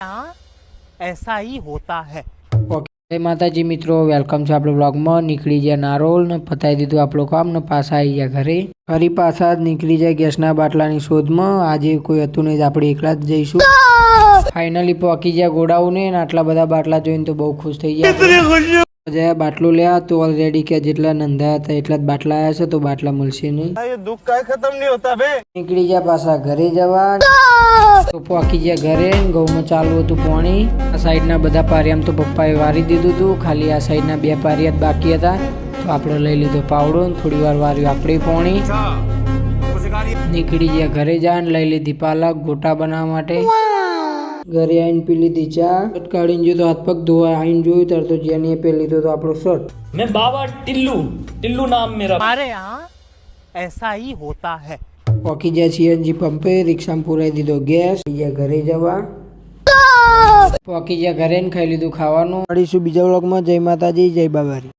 यहाँ ऐसा ही होता है। જય માતાજી મિત્રો, વેલકમ છે આપણો બ્લોગમાં। નીકળી ગયા નારોલ ને પતાવી દીધું આપણું કામ ને પાછા આવી ગયા ઘરે। ફરી પાછા જ નીકળી જાય ગેસના બાટલાની શોધમાં। આજે કોઈ હતું નહીં, આપણે એકલા જ જઈશું। ફાઇનલી પહોંચી ગયા ગોડાઉને ને આટલા બધા બાટલા જોઈને તો બહુ ખુશ થઈ ગયા। જયા બાટલો લ્યા તો ઓલરેડી કે જેટલા નંદા હતા એટલા જ બાટલા આવ્યા છે, તો બાટલા મળશે નહીં। दुख का खत्म नहीं होता बे। નીકળી ગયા પાછા ઘરે જવા તો પહોંચી ગયા ઘરે। ઘઉંમાં ચાલુ હતું પાણી। આ સાઈડના બધા પારિયામાં તો પપ્પાએ વારી દીધું હતું, ખાલી આ સાઈડના બે પારિયા જ બાકી હતા, તો આપણે લઈ લીધો પાવડો ને થોડી વાર વાર્યું આપણે પાણી। નીકળી ગયા ઘરે જઈને લઈ લીધી પાલક ગોટા બનાવવા માટે। ઘરે આવીને પી લીધી ચા। શર્ટ કાઢીને જો તો હાથ પગ ધોવા આવીને જોયું ત્યારે તો જેની પે લીધો તો આપણો શર્ટ। मैं बाबा टिल्लू नाम मेरा। हमारे यहाँ ऐसा ही होता है। પહોંચી જાય સીએનજી પંપે, રિક્ષામાં પુરાઈ દીધો ગેસ। ઘરે જવા પહોંચી ગયા ઘરે ને ખાઈ લીધું ખાવાનું। મળીશું બીજા વ્લોગમાં। જય માતાજી, જય બાબારી।